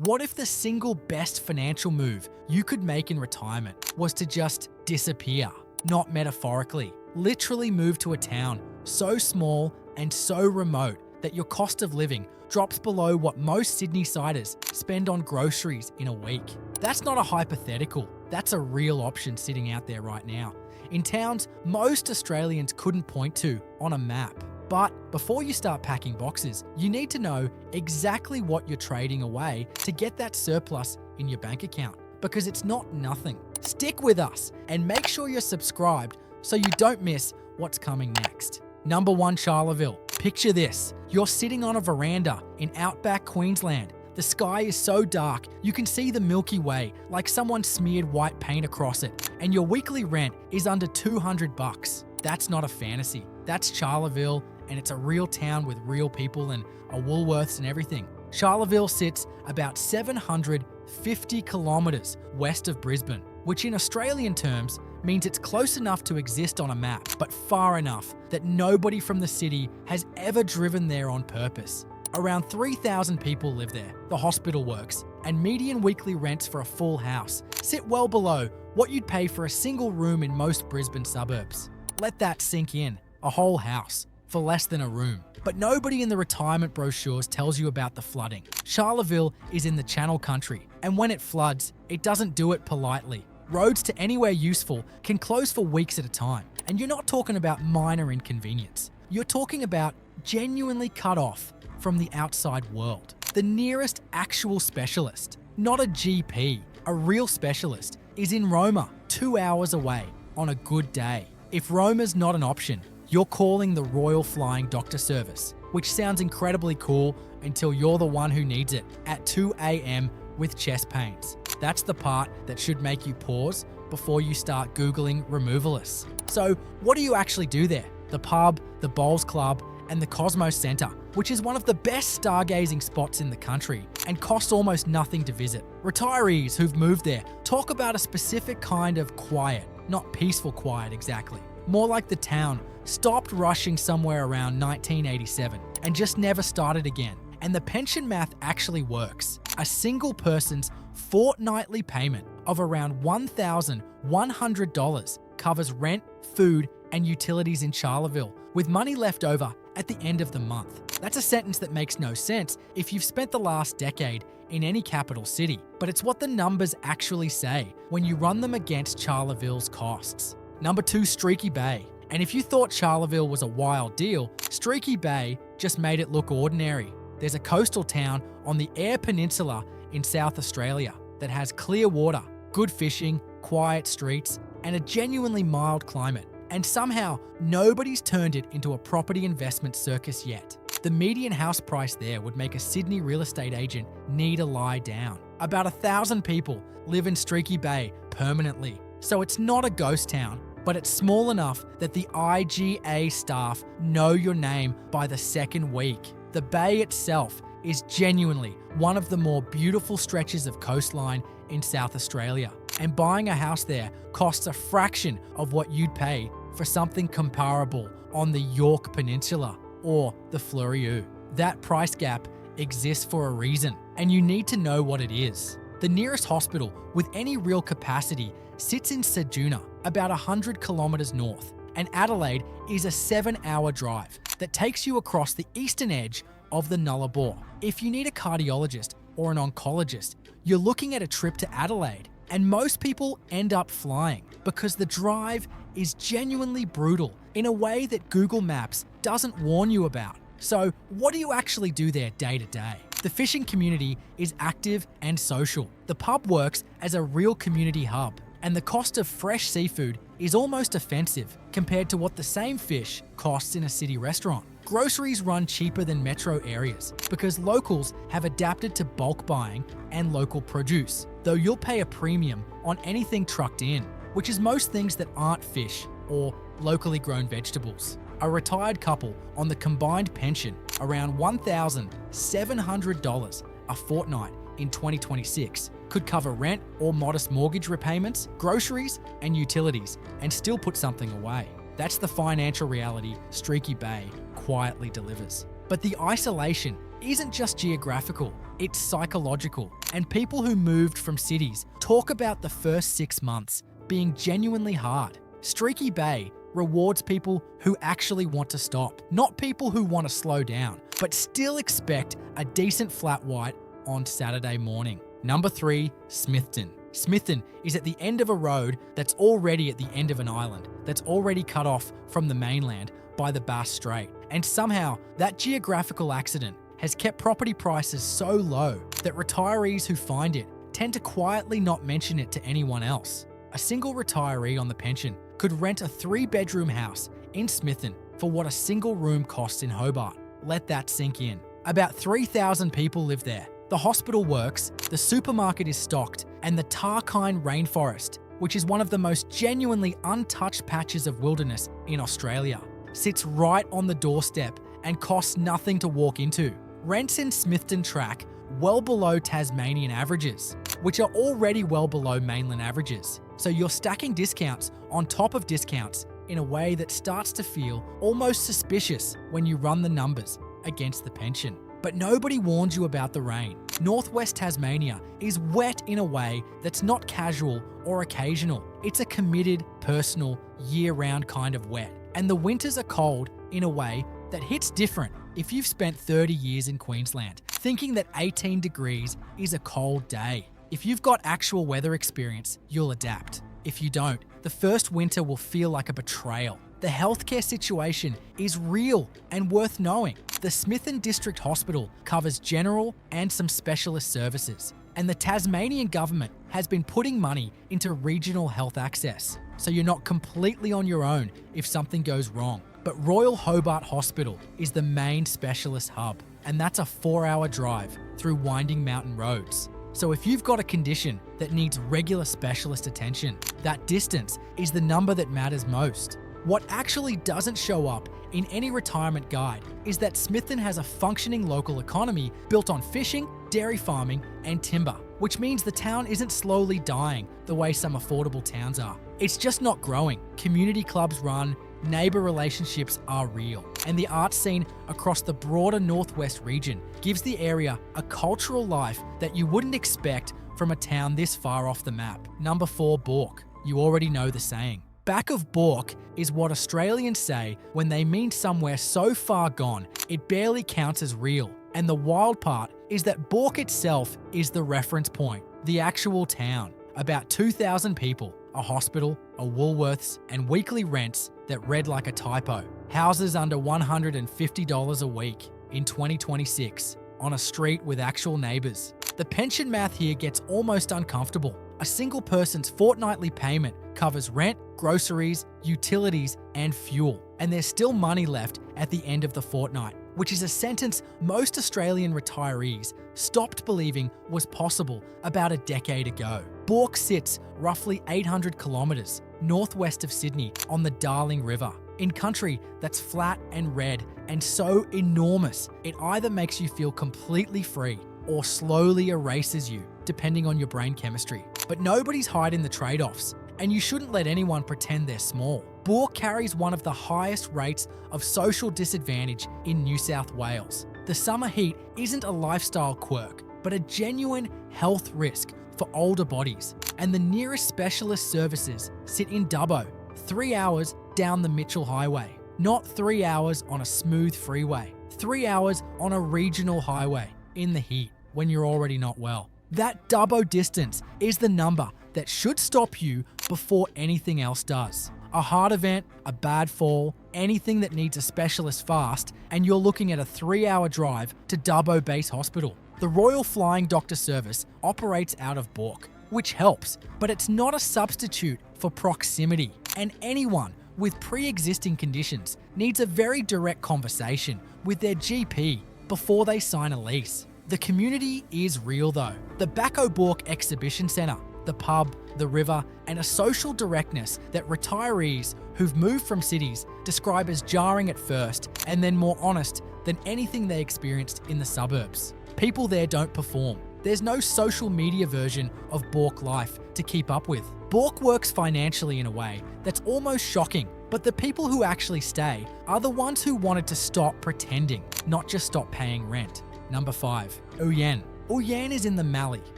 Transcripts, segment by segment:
What if the single best financial move you could make in retirement was to just disappear? Not metaphorically, literally move to a town so small and so remote that your cost of living drops below what most Sydney-siders spend on groceries in a week. That's not a hypothetical, that's a real option sitting out there right now, in towns most Australians couldn't point to on a map. But before you start packing boxes, you need to know exactly what you're trading away to get that surplus in your bank account, because it's not nothing. Stick with us and make sure you're subscribed so you don't miss what's coming next. Number 1, Charleville. Picture this. You're sitting on a veranda in outback Queensland. The sky is so dark, you can see the Milky Way like someone smeared white paint across it, and your weekly rent is under $200. That's not a fantasy. That's Charleville, and it's a real town with real people and a Woolworths and everything. Charleville sits about 750 kilometres west of Brisbane, which in Australian terms means it's close enough to exist on a map, but far enough that nobody from the city has ever driven there on purpose. Around 3,000 people live there, the hospital works, and median weekly rents for a full house sit well below what you'd pay for a single room in most Brisbane suburbs. Let that sink in, a whole house, for less than a room. But nobody in the retirement brochures tells you about the flooding. Charleville is in the Channel Country, and when it floods, it doesn't do it politely. Roads to anywhere useful can close for weeks at a time, and you're not talking about minor inconvenience. You're talking about genuinely cut off from the outside world. The nearest actual specialist, not a GP, a real specialist, is in Roma, 2 hours away on a good day. If Roma's not an option, you're calling the Royal Flying Doctor Service, which sounds incredibly cool until you're the one who needs it at 2 a.m. with chest pains. That's the part that should make you pause before you start Googling removalists. So what do you actually do there? The pub, the bowls club, and the Cosmos Centre, which is one of the best stargazing spots in the country and costs almost nothing to visit. Retirees who've moved there talk about a specific kind of quiet, not peaceful quiet exactly. More like the town stopped rushing somewhere around 1987 and just never started again. And the pension math actually works. A single person's fortnightly payment of around $1,100 covers rent, food, and utilities in Charleville, with money left over at the end of the month. That's a sentence that makes no sense if you've spent the last decade in any capital city, but it's what the numbers actually say when you run them against Charleville's costs. Number 2, Streaky Bay. And if you thought Charleville was a wild deal, Streaky Bay just made it look ordinary. There's a coastal town on the Eyre Peninsula in South Australia that has clear water, good fishing, quiet streets, and a genuinely mild climate. And somehow, nobody's turned it into a property investment circus yet. The median house price there would make a Sydney real estate agent need to lie down. About 1,000 people live in Streaky Bay permanently. So it's not a ghost town, but it's small enough that the IGA staff know your name by the second week. The bay itself is genuinely one of the more beautiful stretches of coastline in South Australia. And buying a house there costs a fraction of what you'd pay for something comparable on the York Peninsula or the Fleurieu. That price gap exists for a reason, and you need to know what it is. The nearest hospital with any real capacity sits in Ceduna, about 100 kilometres north, and Adelaide is a 7-hour drive that takes you across the eastern edge of the Nullarbor. If you need a cardiologist or an oncologist, you're looking at a trip to Adelaide, and most people end up flying because the drive is genuinely brutal in a way that Google Maps doesn't warn you about. So what do you actually do there day to day? The fishing community is active and social. The pub works as a real community hub, and the cost of fresh seafood is almost offensive compared to what the same fish costs in a city restaurant. Groceries run cheaper than metro areas because locals have adapted to bulk buying and local produce, though you'll pay a premium on anything trucked in, which is most things that aren't fish or locally grown vegetables. A retired couple on the combined pension around $1,700 a fortnight in 2026 could cover rent or modest mortgage repayments, groceries, and utilities, and still put something away. That's the financial reality Streaky Bay quietly delivers. But the isolation isn't just geographical, it's psychological. And people who moved from cities talk about the first 6 months being genuinely hard. Streaky Bay rewards people who actually want to stop, not people who want to slow down, but still expect a decent flat white on Saturday morning. Number 3, Smithton. Smithton is at the end of a road that's already at the end of an island, that's already cut off from the mainland by the Bass Strait. And somehow, that geographical accident has kept property prices so low that retirees who find it tend to quietly not mention it to anyone else. A single retiree on the pension could rent a 3-bedroom house in Smithton for what a single room costs in Hobart. Let that sink in. About 3,000 people live there. The hospital works, the supermarket is stocked, and the Tarkine rainforest, which is one of the most genuinely untouched patches of wilderness in Australia, sits right on the doorstep and costs nothing to walk into. Rents in Smithton track well below Tasmanian averages, which are already well below mainland averages. So you're stacking discounts on top of discounts in a way that starts to feel almost suspicious when you run the numbers against the pension. But nobody warns you about the rain. Northwest Tasmania is wet in a way that's not casual or occasional. It's a committed, personal, year-round kind of wet. And the winters are cold in a way that hits different if you've spent 30 years in Queensland, thinking that 18 degrees is a cold day. If you've got actual weather experience, you'll adapt. If you don't, the first winter will feel like a betrayal. The healthcare situation is real and worth knowing. The Smithton District Hospital covers general and some specialist services, and the Tasmanian government has been putting money into regional health access, so you're not completely on your own if something goes wrong. But Royal Hobart Hospital is the main specialist hub, and that's a 4-hour drive through winding mountain roads. So if you've got a condition that needs regular specialist attention, that distance is the number that matters most. What actually doesn't show up in any retirement guide is that Smithton has a functioning local economy built on fishing, dairy farming, and timber, which means the town isn't slowly dying the way some affordable towns are. It's just not growing. Community clubs run, neighbour relationships are real, and the art scene across the broader Northwest region gives the area a cultural life that you wouldn't expect from a town this far off the map. Number 4, Bourke. You already know the saying. Back of Bourke is what Australians say when they mean somewhere so far gone it barely counts as real. And the wild part is that Bourke itself is the reference point, the actual town. About 2,000 people, a hospital, a Woolworths, and weekly rents that read like a typo. Houses under $150 a week in 2026 on a street with actual neighbours. The pension math here gets almost uncomfortable. A single person's fortnightly payment covers rent, groceries, utilities, and fuel. And there's still money left at the end of the fortnight, which is a sentence most Australian retirees stopped believing was possible about a decade ago. Bourke sits roughly 800 kilometres northwest of Sydney on the Darling River, in country that's flat and red and so enormous it either makes you feel completely free or slowly erases you, depending on your brain chemistry. But nobody's hiding the trade-offs, and you shouldn't let anyone pretend they're small. Bourke carries one of the highest rates of social disadvantage in New South Wales. The summer heat isn't a lifestyle quirk, but a genuine health risk for older bodies. And the nearest specialist services sit in Dubbo, 3 hours down the Mitchell Highway. Not 3 hours on a smooth freeway, 3 hours on a regional highway in the heat when you're already not well. That Dubbo distance is the number that should stop you before anything else does. A heart event, a bad fall, anything that needs a specialist fast, and you're looking at a 3-hour drive to Dubbo Base Hospital. The Royal Flying Doctor Service operates out of Bourke, which helps, but it's not a substitute for proximity. And anyone with pre-existing conditions needs a very direct conversation with their GP before they sign a lease. The community is real though. The Bacco Bourke Exhibition Centre, the pub, the river, and a social directness that retirees who've moved from cities describe as jarring at first and then more honest than anything they experienced in the suburbs. People there don't perform. There's no social media version of Bourke life to keep up with. Bourke works financially in a way that's almost shocking, but the people who actually stay are the ones who wanted to stop pretending, not just stop paying rent. Number 5. Uyen. Uyen is in the Mallee,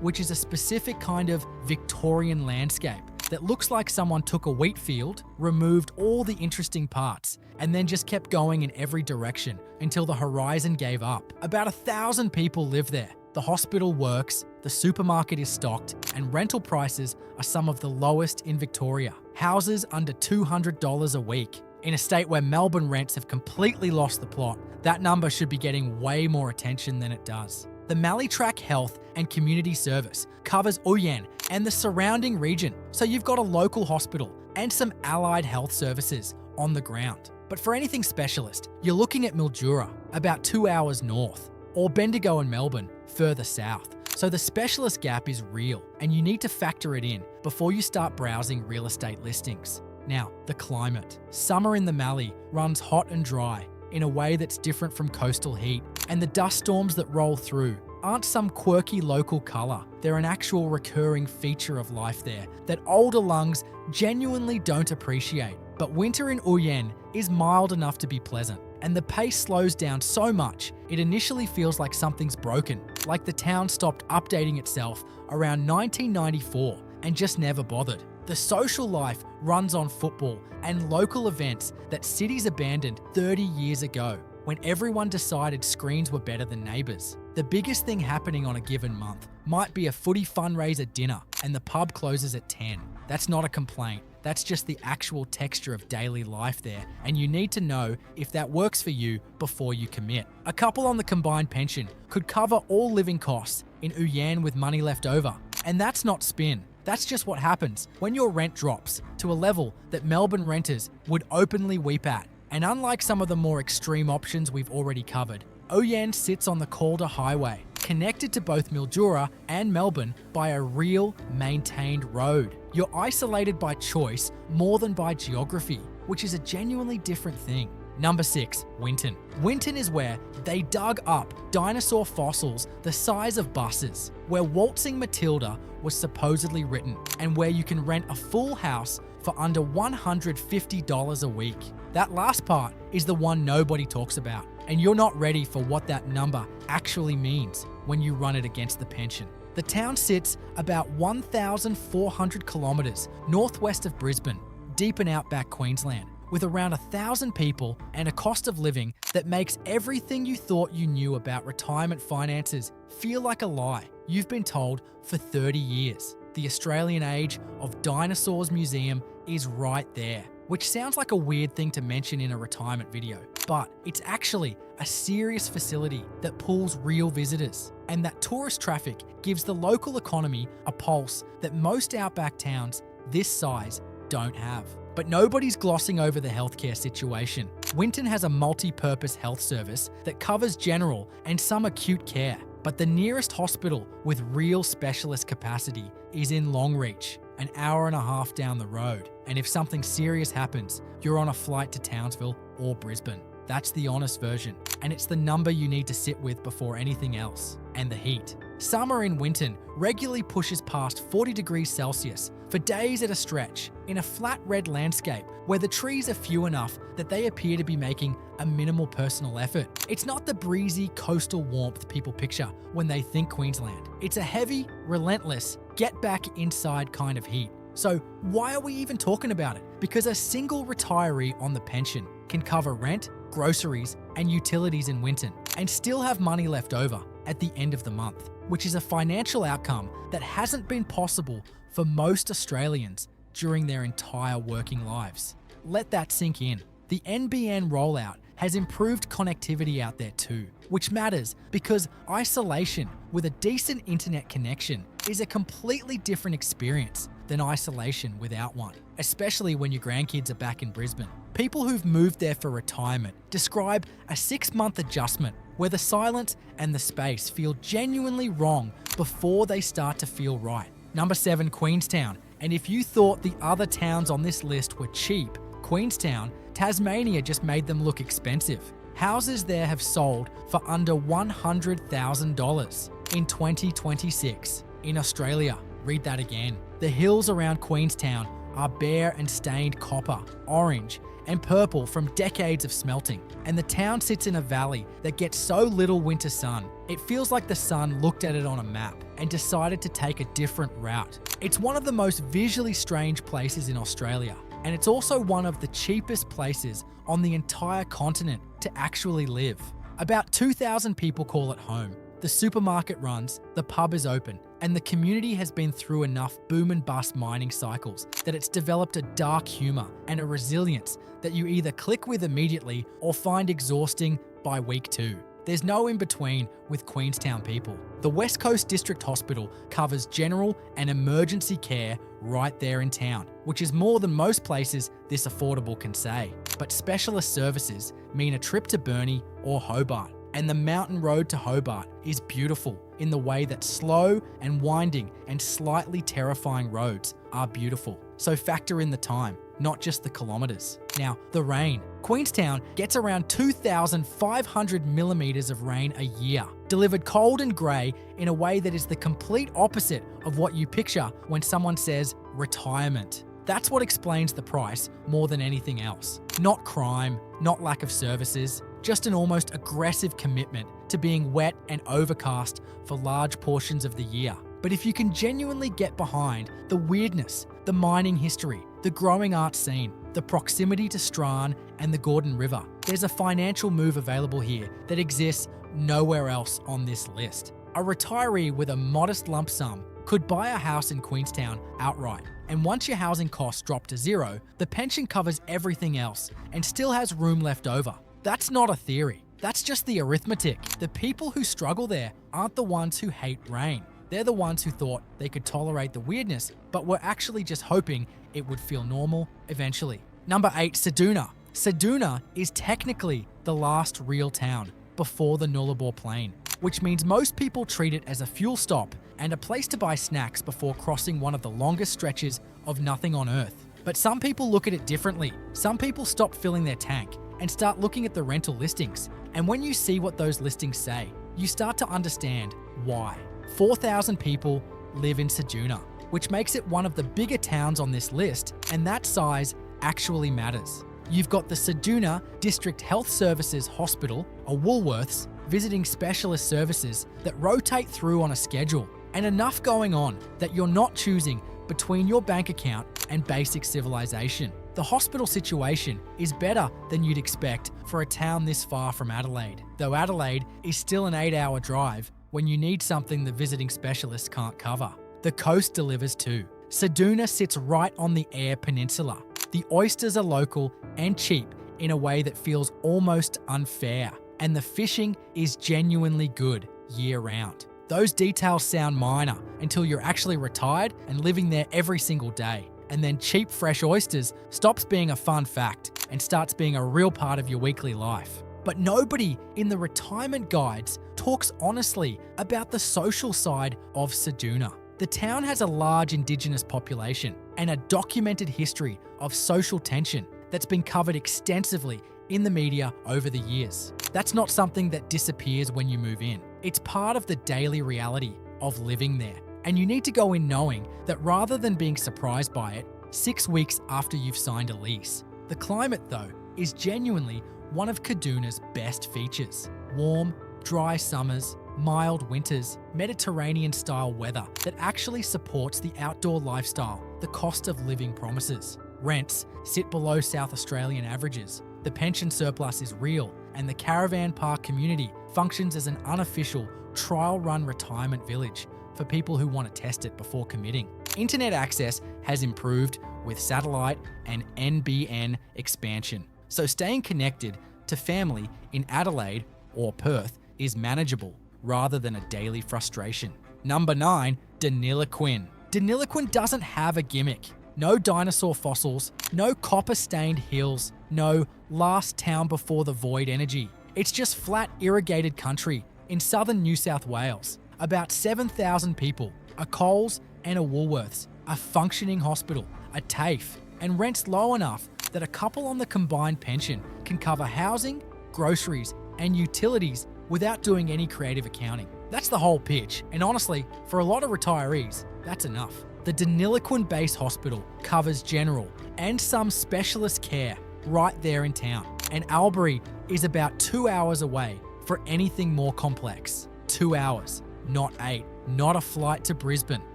which is a specific kind of Victorian landscape that looks like someone took a wheat field, removed all the interesting parts, and then just kept going in every direction until the horizon gave up. About 1,000 people live there. The hospital works, the supermarket is stocked, and rental prices are some of the lowest in Victoria. Houses under $200 a week. In a state where Melbourne rents have completely lost the plot, that number should be getting way more attention than it does. The Mallee Track Health and Community Service covers Uyen and the surrounding region, so you've got a local hospital and some allied health services on the ground. But for anything specialist, you're looking at Mildura, about 2 hours north, or Bendigo and Melbourne, further south. So the specialist gap is real, and you need to factor it in before you start browsing real estate listings. Now, the climate. Summer in the Mallee runs hot and dry in a way that's different from coastal heat, and the dust storms that roll through aren't some quirky local colour. They're an actual recurring feature of life there that older lungs genuinely don't appreciate. But winter in Uyen is mild enough to be pleasant, and the pace slows down so much it initially feels like something's broken, like the town stopped updating itself around 1994 and just never bothered. The social life runs on football and local events that cities abandoned 30 years ago when everyone decided screens were better than neighbours. The biggest thing happening on a given month might be a footy fundraiser dinner and the pub closes at 10. That's not a complaint. That's just the actual texture of daily life there, and you need to know if that works for you before you commit. A couple on the combined pension could cover all living costs in Uyen with money left over, and that's not spin. That's just what happens when your rent drops to a level that Melbourne renters would openly weep at. And unlike some of the more extreme options we've already covered, Uyen sits on the Calder Highway, connected to both Mildura and Melbourne by a real, maintained road. You're isolated by choice more than by geography, which is a genuinely different thing. Number 6, Winton. Winton is where they dug up dinosaur fossils the size of buses, where Waltzing Matilda was supposedly written, and where you can rent a full house for under $150 a week. That last part is the one nobody talks about, and you're not ready for what that number actually means when you run it against the pension. The town sits about 1,400 kilometres northwest of Brisbane, deep in outback Queensland, with around 1,000 people and a cost of living that makes everything you thought you knew about retirement finances feel like a lie you've been told for 30 years. The Australian Age of Dinosaurs Museum is right there, which sounds like a weird thing to mention in a retirement video, but it's actually a serious facility that pulls real visitors, and that tourist traffic gives the local economy a pulse that most outback towns this size don't have. But nobody's glossing over the healthcare situation. Winton has a multi-purpose health service that covers general and some acute care, but the nearest hospital with real specialist capacity is in Longreach, an hour and a half down the road. And if something serious happens, you're on a flight to Townsville or Brisbane. That's the honest version, and it's the number you need to sit with before anything else. And the heat. Summer in Winton regularly pushes past 40 degrees Celsius for days at a stretch in a flat red landscape where the trees are few enough that they appear to be making a minimal personal effort. It's not the breezy coastal warmth people picture when they think Queensland. It's a heavy, relentless, get back inside kind of heat. So why are we even talking about it? Because a single retiree on the pension can cover rent, groceries, and utilities in Winton and still have money left over at the end of the month, which is a financial outcome that hasn't been possible for most Australians during their entire working lives. Let that sink in. The NBN rollout has improved connectivity out there too, which matters because isolation with a decent internet connection is a completely different experience than isolation without one, especially when your grandkids are back in Brisbane. People who've moved there for retirement describe a 6-month adjustment where the silence and the space feel genuinely wrong before they start to feel right. Number 7, Queenstown. And if you thought the other towns on this list were cheap, Queenstown, Tasmania just made them look expensive. Houses there have sold for under $100,000 in 2026. In Australia, read that again. The hills around Queenstown are bare and stained copper, orange, and purple from decades of smelting. And the town sits in a valley that gets so little winter sun, it feels like the sun looked at it on a map and decided to take a different route. It's one of the most visually strange places in Australia, and it's also one of the cheapest places on the entire continent to actually live. About 2,000 people call it home. The supermarket runs, the pub is open, and the community has been through enough boom and bust mining cycles that it's developed a dark humour and a resilience that you either click with immediately or find exhausting by week 2. There's no in between with Queenstown people. The West Coast District Hospital covers general and emergency care right there in town, which is more than most places this affordable can say. But specialist services mean a trip to Burnie or Hobart. And the mountain road to Hobart is beautiful in the way that slow and winding and slightly terrifying roads are beautiful. So factor in the time, not just the kilometres. Now, the rain. Queenstown gets around 2,500 millimetres of rain a year, delivered cold and grey in a way that is the complete opposite of what you picture when someone says retirement. That's what explains the price more than anything else. Not crime, not lack of services, just an almost aggressive commitment to being wet and overcast for large portions of the year. But if you can genuinely get behind the weirdness, the mining history, the growing art scene, the proximity to Strachan and the Gordon River, there's a financial move available here that exists nowhere else on this list. A retiree with a modest lump sum could buy a house in Queenstown outright. And once your housing costs drop to zero, the pension covers everything else and still has room left over. That's not a theory. That's just the arithmetic. The people who struggle there aren't the ones who hate rain. They're the ones who thought they could tolerate the weirdness, but were actually just hoping it would feel normal eventually. Number 8, Ceduna. Ceduna is technically the last real town before the Nullarbor Plain, which means most people treat it as a fuel stop and a place to buy snacks before crossing one of the longest stretches of nothing on earth. But some people look at it differently. Some people stop filling their tank and start looking at the rental listings. And when you see what those listings say, you start to understand why. 4,000 people live in Ceduna, which makes it one of the bigger towns on this list, and that size actually matters. You've got the Ceduna District Health Services Hospital, a Woolworths, visiting specialist services that rotate through on a schedule, and enough going on that you're not choosing between your bank account and basic civilization. The hospital situation is better than you'd expect for a town this far from Adelaide, though Adelaide is still an 8-hour drive when you need something the visiting specialists can't cover. The coast delivers too. Ceduna sits right on the Eyre Peninsula. The oysters are local and cheap in a way that feels almost unfair, and the fishing is genuinely good year-round. Those details sound minor until you're actually retired and living there every single day. And then cheap fresh oysters stops being a fun fact and starts being a real part of your weekly life. But nobody in the retirement guides talks honestly about the social side of Ceduna. The town has a large Indigenous population and a documented history of social tension that's been covered extensively in the media over the years. That's not something that disappears when you move in. It's part of the daily reality of living there. And you need to go in knowing that rather than being surprised by it 6 weeks after you've signed a lease. The climate, though, is genuinely one of Caduna's best features. Warm, dry summers, mild winters, Mediterranean-style weather that actually supports the outdoor lifestyle the cost of living promises. Rents sit below South Australian averages. The pension surplus is real, and the caravan park community functions as an unofficial trial-run retirement village for people who want to test it before committing. Internet access has improved with satellite and NBN expansion, so staying connected to family in Adelaide or Perth is manageable rather than a daily frustration. Number 9, Deniliquin. Deniliquin doesn't have a gimmick. No dinosaur fossils, no copper-stained hills, no last town before the void energy. It's just flat irrigated country in southern New South Wales. About 7,000 people, a Coles and a Woolworths, a functioning hospital, a TAFE, and rents low enough that a couple on the combined pension can cover housing, groceries, and utilities without doing any creative accounting. That's the whole pitch, and honestly, for a lot of retirees, that's enough. The Deniliquin Base Hospital covers general and some specialist care right there in town. And Albury is about 2 hours away for anything more complex. 2 hours, not 8, not a flight to Brisbane,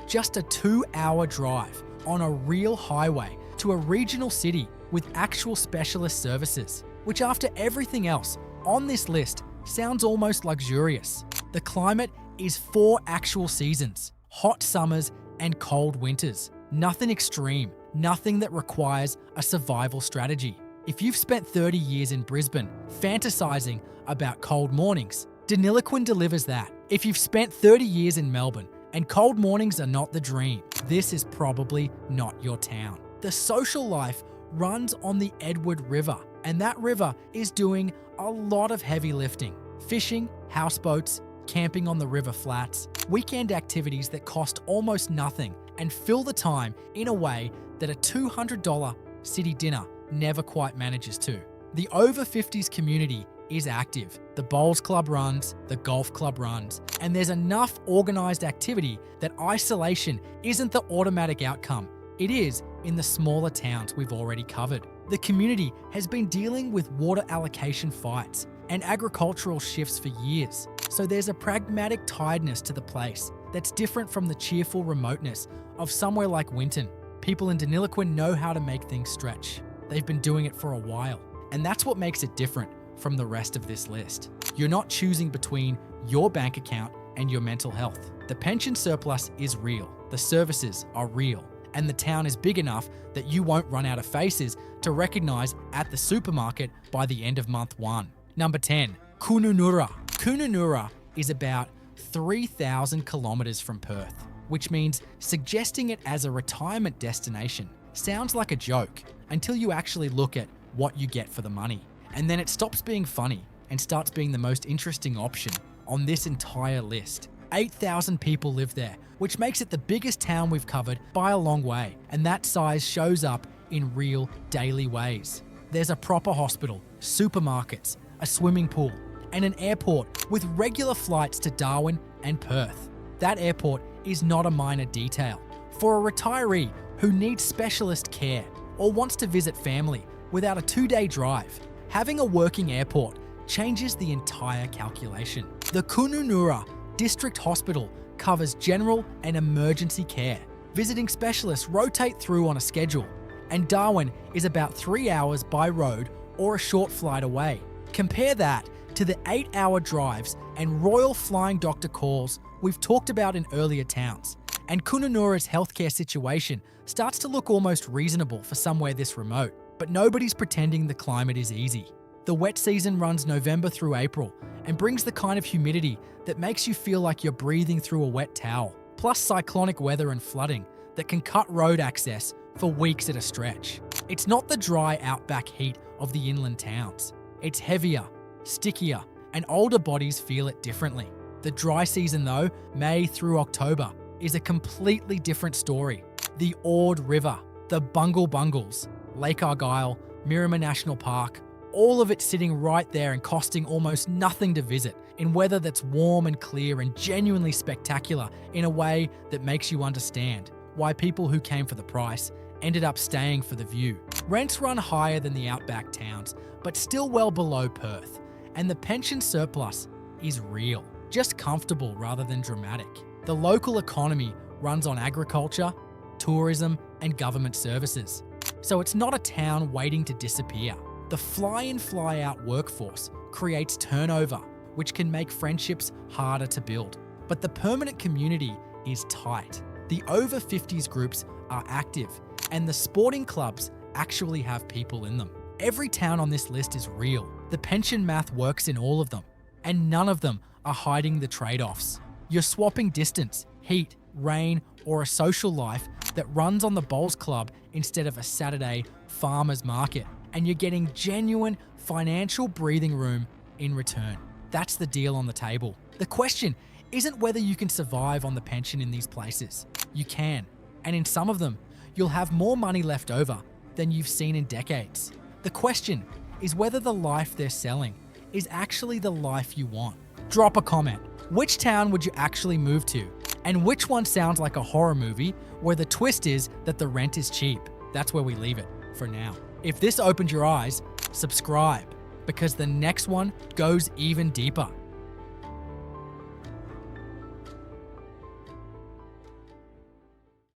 just a 2-hour drive on a real highway to a regional city with actual specialist services, which after everything else on this list sounds almost luxurious. The climate is 4 actual seasons, hot summers and cold winters. Nothing extreme, nothing that requires a survival strategy. If you've spent 30 years in Brisbane fantasizing about cold mornings, Deniliquin delivers that. If you've spent 30 years in Melbourne and cold mornings are not the dream, this is probably not your town. The social life runs on the Edward River, and that river is doing a lot of heavy lifting. Fishing, houseboats, camping on the river flats, weekend activities that cost almost nothing and fill the time in a way that a $200 city dinner never quite manages to. The over 50s community is active. The bowls club runs, the golf club runs, and there's enough organised activity that isolation isn't the automatic outcome. It is in the smaller towns we've already covered. The community has been dealing with water allocation fights and agricultural shifts for years, so there's a pragmatic tiredness to the place that's different from the cheerful remoteness of somewhere like Winton. People in Deniliquin know how to make things stretch. They've been doing it for a while, and that's what makes it different from the rest of this list. You're not choosing between your bank account and your mental health. The pension surplus is real, the services are real, and the town is big enough that you won't run out of faces to recognise at the supermarket by the end of month 1. Number 10, Kununurra. Kununurra is about 3,000 kilometres from Perth, which means suggesting it as a retirement destination sounds like a joke until you actually look at what you get for the money. And then it stops being funny and starts being the most interesting option on this entire list. 8,000 people live there, which makes it the biggest town we've covered by a long way, and that size shows up in real daily ways. There's a proper hospital, supermarkets, a swimming pool, and an airport with regular flights to Darwin and Perth. That airport is not a minor detail. For a retiree who needs specialist care or wants to visit family without a 2-day drive, having a working airport changes the entire calculation. The Kununurra District Hospital covers general and emergency care. Visiting specialists rotate through on a schedule, and Darwin is about 3 hours by road or a short flight away. Compare that to the 8-hour drives and royal flying doctor calls we've talked about in earlier towns, and Kununurra's healthcare situation starts to look almost reasonable for somewhere this remote. But nobody's pretending the climate is easy. The wet season runs November through April and brings the kind of humidity that makes you feel like you're breathing through a wet towel, plus cyclonic weather and flooding that can cut road access for weeks at a stretch. It's not the dry outback heat of the inland towns. It's heavier, stickier, and older bodies feel it differently. The dry season though, May through October, is a completely different story. The Ord River, the Bungle Bungles, Lake Argyle, Miramar National Park, all of it sitting right there and costing almost nothing to visit in weather that's warm and clear and genuinely spectacular in a way that makes you understand why people who came for the price ended up staying for the view. Rents run higher than the outback towns, but still well below Perth, and the pension surplus is real, just comfortable rather than dramatic. The local economy runs on agriculture, tourism, and government services. So it's not a town waiting to disappear. The fly-in, fly-out workforce creates turnover, which can make friendships harder to build. But the permanent community is tight. The over 50s groups are active, and the sporting clubs actually have people in them. Every town on this list is real. The pension math works in all of them, and none of them are hiding the trade-offs. You're swapping distance, heat, rain, or a social life that runs on the bowls club instead of a Saturday farmer's market, and you're getting genuine financial breathing room in return. That's the deal on the table. The question isn't whether you can survive on the pension in these places. You can, and in some of them, you'll have more money left over than you've seen in decades. The question is whether the life they're selling is actually the life you want. Drop a comment. Which town would you actually move to? And which one sounds like a horror movie where the twist is that the rent is cheap? That's where we leave it for now. If this opened your eyes, subscribe, because the next one goes even deeper.